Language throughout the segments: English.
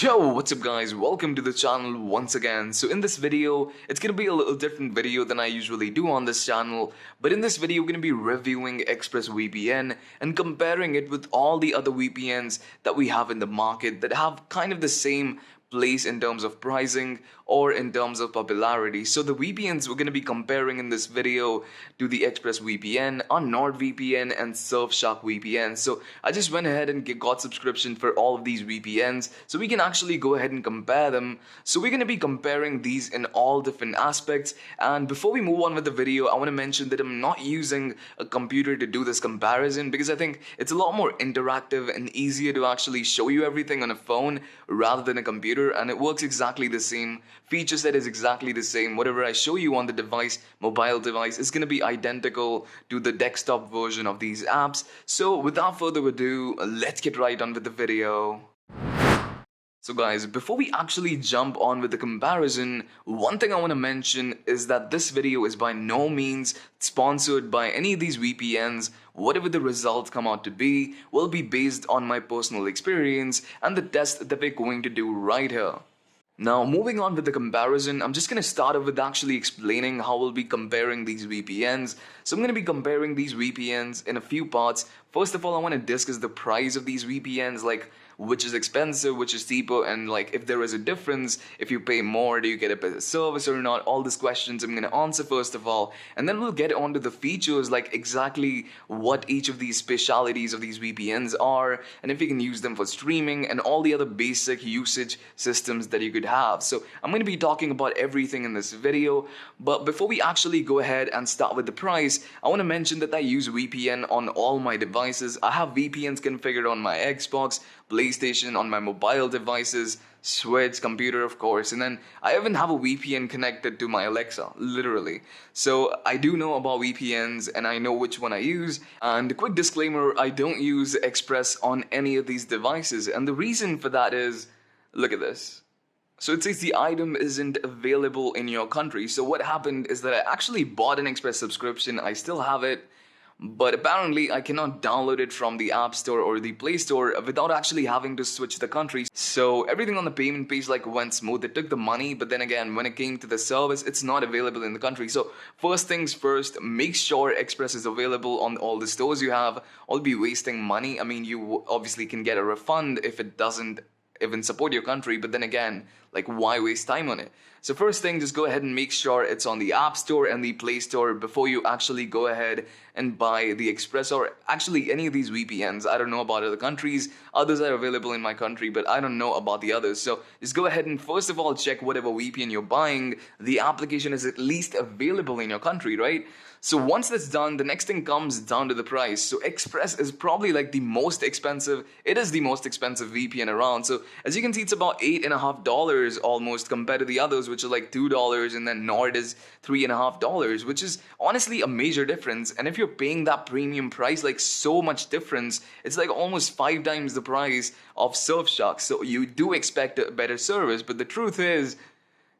Yo, what's up guys? Welcome to the channel once again. So in this video, it's gonna be a little different video than I usually do on this channel. But in this video, we're gonna be reviewing ExpressVPN and comparing it with all the other VPNs that we have in the market that have kind of the same place in terms of pricing or in terms of popularity. So the VPNs we're going to be comparing in this video to the ExpressVPN, NordVPN and Surfshark VPN. So I just went ahead and got subscription for all of these VPNs so we can actually go ahead and compare them. So we're going to be comparing these in all different aspects, and before we move on with the video, I want to mention that I'm not using a computer to do this comparison because I think it's a lot more interactive and easier to actually show you everything on a phone rather than a computer. And it works exactly the same. Feature set is exactly the same. Whatever I show you on the device, mobile device, is going to be identical to the desktop version of these apps. So without further ado, let's get right on with the video. So guys, before we actually jump on with the comparison, one thing I want to mention is that this video is by no means sponsored by any of these VPNs. Whatever the results come out to be will be based on my personal experience and the test that we're going to do right here. Now, moving on with the comparison, I'm just going to start off with actually explaining how we'll be comparing these VPNs. So I'm going to be comparing these VPNs in a few parts. First of all, I want to discuss the price of these VPNs, like which is expensive, which is cheaper, and like if there is a difference, if you pay more, do you get a better service or not? All these questions I'm going to answer first of all, and then we'll get on to the features, like exactly what each of these specialities of these VPNs are, and if you can use them for streaming and all the other basic usage systems that you could have. So I'm going to be talking about everything in this video, but before we actually go ahead and start with the price, I want to mention that I use VPN on all my devices. I have VPNs configured on my Xbox, PlayStation, on my mobile devices, Switch, computer of course, and then I even have a VPN connected to my Alexa, literally. So I do know about VPNs and I know which one I use. And a quick disclaimer, I don't use Express on any of these devices, and the reason for that is, look at this. So it says the item isn't available in your country. So what happened is that I actually bought an Express subscription, I still have it, but apparently I cannot download it from the App Store or the Play Store without actually having to switch the country. So everything on the payment page like went smooth. It took the money, but then again, when it came to the service, it's not available in the country. So first things first, make sure Express is available on all the stores you have. I'll be wasting money. I mean, you obviously can get a refund if it doesn't even support your country, but then again, like why waste time on it? So first thing, just go ahead and make sure it's on the App Store and the Play Store before you actually go ahead and buy the Express or actually any of these VPNs. I don't know about other countries. Others are available in my country, but I don't know about the others. So just go ahead and first of all check whatever VPN you're buying, the application is at least available in your country, right? So once that's done, the next thing comes down to the price. So Express is probably like the most expensive. It is the most expensive VPN around. So as you can see, it's about $8.50 almost compared to the others, which are like $2, and then Nord is $3.50, which is honestly a major difference. And if you're paying that premium price, like so much difference, it's like almost 5 times the price of Surfshark. So you do expect a better service, but the truth is,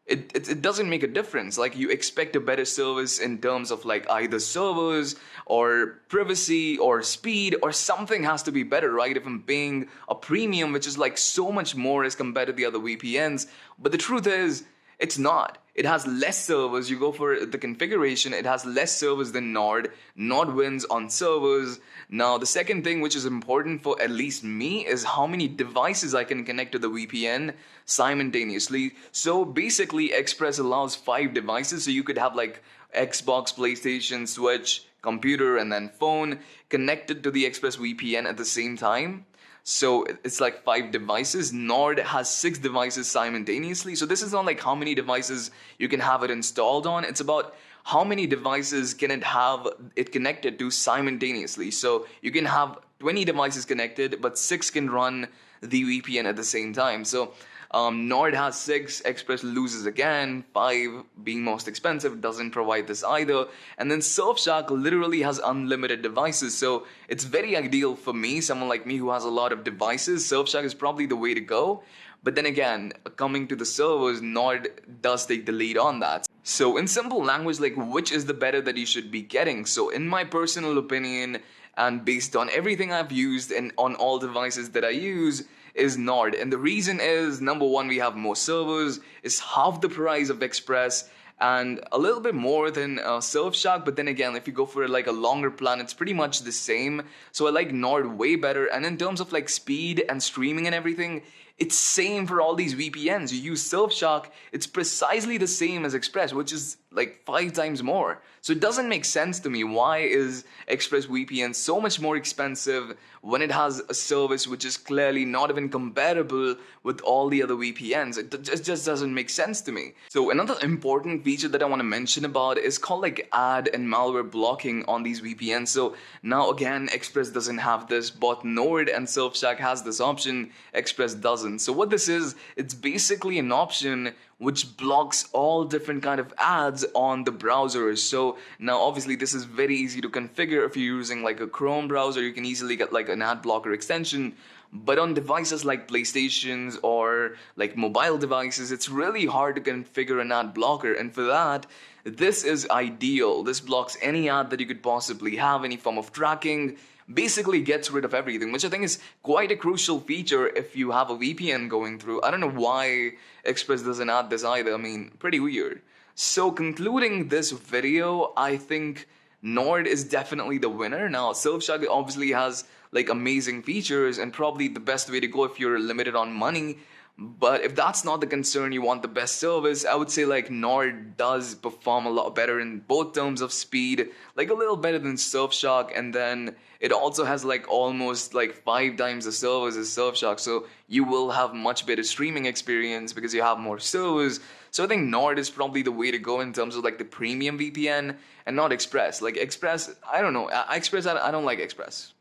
it doesn't make a difference. Like you expect a better service in terms of like either servers or privacy or speed or something has to be better, right? If I'm paying a premium, which is like so much more as compared to the other VPNs, but the truth is, it's not. It has less servers. You go for the configuration, it has less servers than Nord. Nord wins on servers. Now, the second thing which is important for at least me is how many devices I can connect to the VPN simultaneously. So basically, Express allows 5 devices. So you could have like Xbox, PlayStation, Switch, computer, and then phone connected to the ExpressVPN at the same time. So it's like 5 devices. Nord has 6 devices simultaneously. So this is not like how many devices you can have it installed on. It's about how many devices can it have it connected to simultaneously. So you can have 20 devices connected, but 6 can run the VPN at the same time. So Nord has 6, Express loses again, 5 being most expensive, doesn't provide this either. And then Surfshark literally has unlimited devices, so it's very ideal for me, someone like me who has a lot of devices. Surfshark is probably the way to go. But then again, coming to the servers, Nord does take the lead on that. So in simple language, like which is the better that you should be getting? So in my personal opinion, and based on everything I've used and on all devices that I use, is Nord. And the reason is, number one, we have more servers, it's half the price of Express, and a little bit more than Surfshark. But then again, if you go for like a longer plan, it's pretty much the same. So I like Nord way better. And in terms of like speed and streaming and everything, it's same for all these VPNs. You use Surfshark, it's precisely the same as Express, which is like 5 times more. So it doesn't make sense to me. Why is ExpressVPN so much more expensive when it has a service which is clearly not even comparable with all the other VPNs? It just doesn't make sense to me. So another important feature that I want to mention about is called like ad and malware blocking on these VPNs. So now again, Express doesn't have this, but Nord and Surfshark has this option, Express doesn't. So what this is, it's basically an option which blocks all different kind of ads on the browsers. So now obviously this is very easy to configure. If you're using like a Chrome browser, you can easily get like an ad blocker extension. But on devices like PlayStations or like mobile devices, it's really hard to configure an ad blocker. And for that, this is ideal. This blocks any ad that you could possibly have, any form of tracking, basically gets rid of everything, which I think is quite a crucial feature if you have a VPN going through. I don't know why Express doesn't add this either. I mean, pretty weird. So concluding this video, I think Nord is definitely the winner. Now, Surfshark obviously has like amazing features and probably the best way to go if you're limited on money. But if that's not the concern, you want the best service, I would say like Nord does perform a lot better in both terms of speed, like a little better than Surfshark, and then it also has like almost like 5 times the servers as Surfshark, so you will have much better streaming experience because you have more servers. So I think Nord is probably the way to go in terms of like the premium VPN and not Express. Like Express, I don't know, Express, I don't like Express.